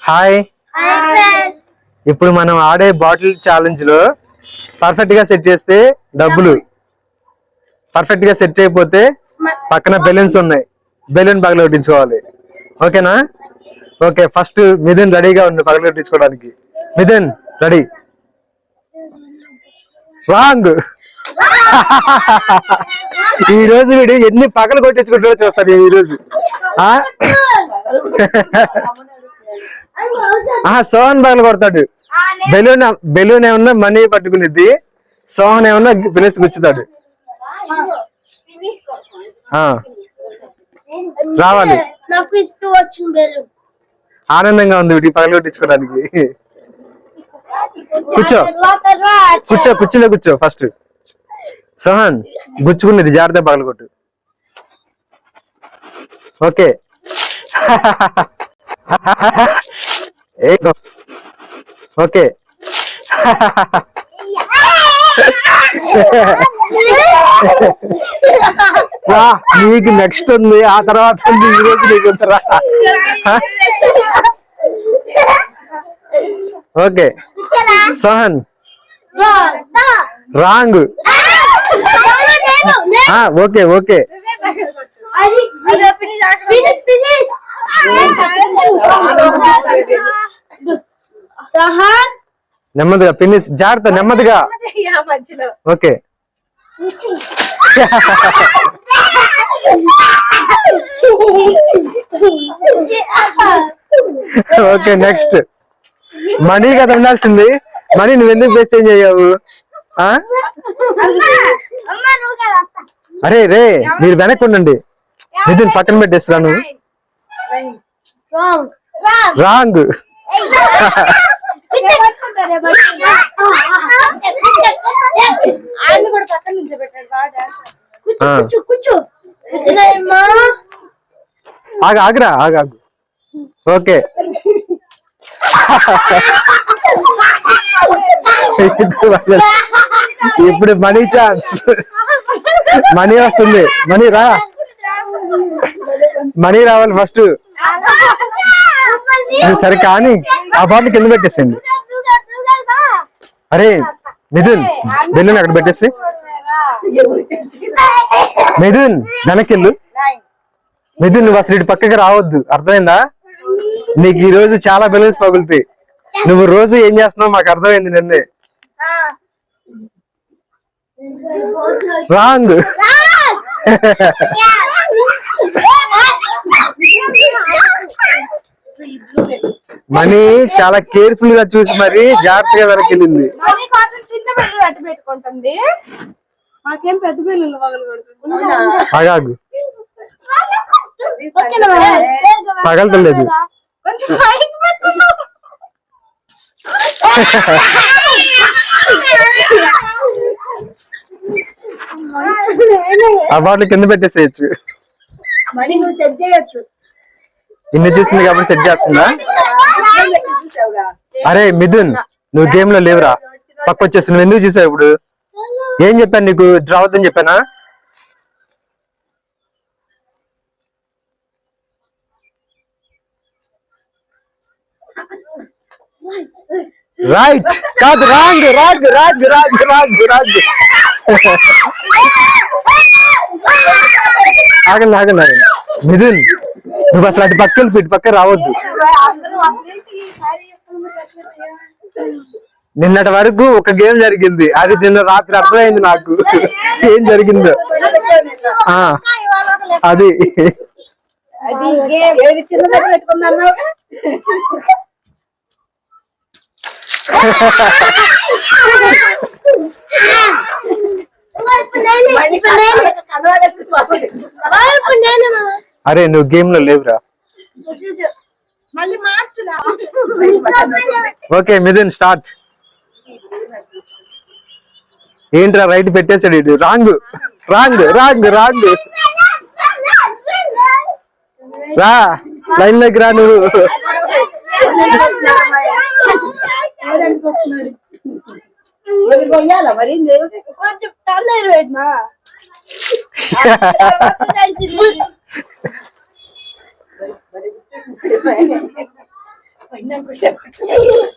Hi. ఇప్పుడు మనం ఆడే బాటిల్ ఛాలెంజ్ లో పర్ఫెక్ట్ గా సెట్ చేస్తే డబ్బులు, పర్ఫెక్ట్ గా సెట్ అయిపోతే పక్కన బెలూన్స్ ఉన్నాయి, బెలూన్ పగలగొట్టించుకోవాలి. ఓకేనా? ఓకే, ఫస్ట్ మిథున్ రెడీగా ఉంది పగలగొట్టించుకోవడానికి. మిథున్ రెడీ. రాంగ్. ఈ రోజు వీడు ఎన్ని పగలు కొట్టించుకుంటారో చూస్తారు ఈ రోజు. సోహన్ పగలు కొడతాడు. బెలూన్ ఏమన్నా మనీ పట్టుకునేది, సోహన్ ఏమన్నా బెలూన్స్ గుచ్చుతాడు. రావాలి. ఆనందంగా ఉంది వీటికి పగలు కొట్టించుకోవడానికి. కూర్చో కూర్చో కుర్చీలో కూర్చో. ఫస్ట్ సోహన్ గుచ్చుకునేది జాగ్రత్త పగలు కొట్టు. ఓకే. ఓకే. నీకు నెక్స్ట్ ఉంది, ఆ తర్వాత ఈ రోజు నీకు ఉంటరా? Okay Sohan wrong. Okay okay నెమ్మదిగా ఫినిష్, జాగ్రత్త నెమ్మదిగా. ఓకే. Okay next. మనీ కదా ఉండాల్సింది, మనీ నువ్వెందుకు బెస్ట్ ఏం చేయవు? అరే రే మీరు వెనక్కి ఉండండి. నితిన్ పక్కన పెట్టేస్తాను. రాంగ్. ఆగరా ఆగు. ఓకే. ఇప్పుడు మనీ ఛాన్స్, మనీ వస్తుంది. మనీ రా, మనీ రావాలి ఫస్ట్. సరే కానీ ఆ బాటిల్ కింద పెట్టేసేయండి. అరే మిథున్ బెలూన్ అక్కడ పెట్టేసి. మిథున్ వెనకెళ్ళు. మిథున్ నువ్వు అసలు ఇటు పక్కకి రావద్దు, అర్థమైందా? నీకు ఈ రోజు చాలా బెలూన్స్ పగులుతాయి. నువ్వు రోజు ఏం చేస్తున్నావు మాకు అర్థమైంది నిన్నే. రాంగ్. మనీ చాలా కేర్ఫుల్ గా చూసి మరి జాగ్రత్తగా వెనకెళ్ళింది. ఆగాగు, పగలతలేదు. ఆ బాటిల్ కింద పెట్టేసేయచ్చు. ఇన్ని చూసింది కాబట్టి సెట్ చేస్తుందా? అరే మిథున్ నువ్వు గేమ్ లో లేవురా, పక్క వచ్చేసి. నువ్వు ఎందుకు చూసావు? ఇప్పుడు ఏం చెప్పాను నీకు? రావద్దని చెప్పానా? రైట్ కాదు, wrong wrong wrong wrong wrong wrong. ఆగండి ఆగండి ఆగండి. మిథున్ నువ్వు అసలు అటు పక్కన ఇటు పక్క రావద్దు. నిన్నటి వరకు ఒక గేమ్ జరిగింది, అది నిన్న రాత్రి అర్థమైంది నాకు ఏం జరిగిందో. అది అరే నువ్వు గేమ్ లో లేవురా. Okay Mithun start. ఏంట్రా రైట్ పెట్టేసాడు ఇటు. Wrong wrong wrong wrong. రా లైన్ లోకి రా నువ్వు. నాకు